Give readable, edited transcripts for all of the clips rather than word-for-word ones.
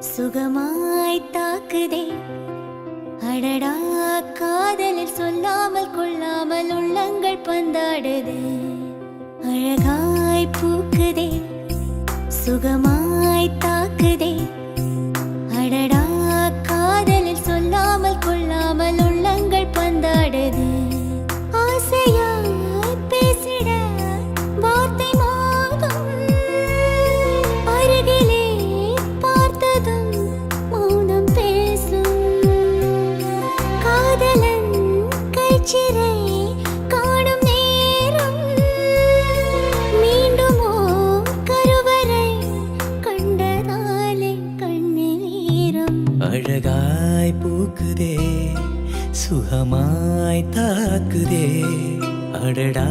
சுகமாய் தாக்குதே அடடா காதலில் சொல்லாமல் கொள்ளாமல் உள்ளங்கள் பந்தாடுதே அழகாய் பூக்குதே சுகமாய் தாக்குதே அடடா காதலில் சொல்லாமல் கொள்ளாமல் உள்ளங்கள் பந்தாடுதே ஆசையாய் பேசிட வார்த்தை மோதும் அருகிலே பார்த்ததும் மௌனம் பேசும் காதலன் கைச்சிறை காணும் நேரம் மீண்டுமோ கருவறை கண்டதாலே கண்ணில் ஈரம் அழகாய் பூக்குதே சுகமாய் தாக்குதே அடடா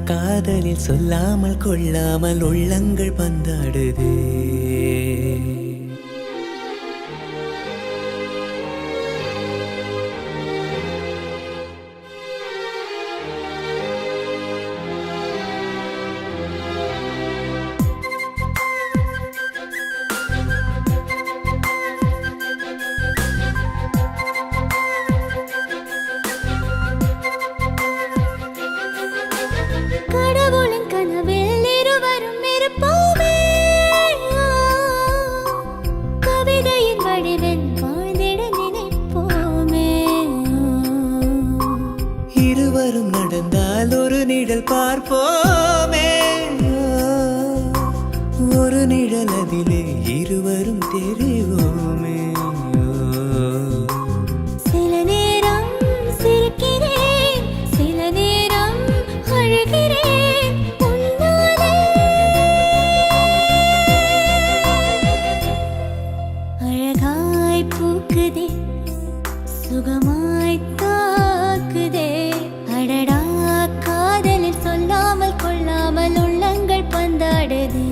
காதலில் சொல்லாமல் கொள்ளாமல் உள்ளங்கள் பந்தாடுதே கடவுளின் கனவில் இருவரும் இருப்போமே கவிதையின் வடிவில் வாழ்ந்திட நினைப்போமே இருவரும் நடந்தால் ஒரு நிழல் பார்ப்போமே ஒரு நிழல் அதிலே இருவரும் தெரிவோமே சில நேரம் சிரிக்கிறேன் சில நேரம் அழுகிறேன் உன்னாலே அழகாய் பூக்குதே சுகமாய் தாக்குதே அடடா காதலில் சொல்லாமல் கொள்ளாமல் உள்ளங்கள் பந்தாடுதே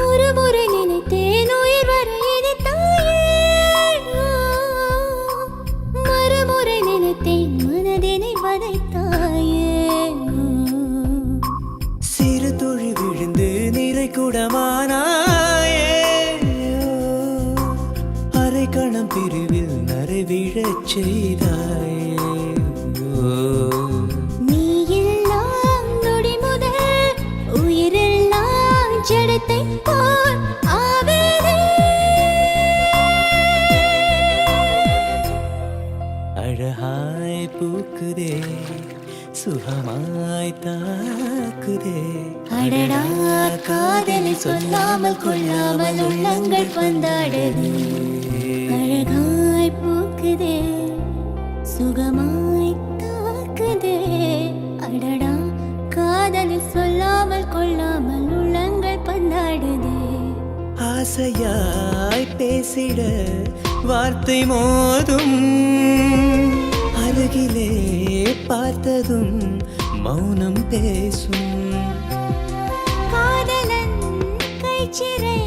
ஒரு முறை நினைத்தேன் உயிர் வர இனித்தாயே மறுமுறை நினைத்தேன் மனதினை வதைத்தாயே சிறு துளி விழுந்து நிறை குடமானாயே அரை கணம் பிரிவில் நரை விழச் செய்தாயே நீ எல்லாம் நொடி முதல் உயிரெல்லாம் ஜடத்தை போல் ஆவேனே அழகாய் பூக்குதே சுகமாய் தாக்குதே அடடா காதலில் சொல்லாமல் கொள்ளாமல் உள்ளங்கள் பந்தாடுதே அழகாய் பூக்குதே சுகமாய் தாக்குதே அடடா காதலில் சொல்லாமல் கொள்ளாமல் உள்ளங்கள் பந்தாடுதே ஆசையாய் பேசிட வார்த்தை மோதும் அருகிலே பார்த்ததும் மௌனம் பேசும் காதலன் கைச்சிறை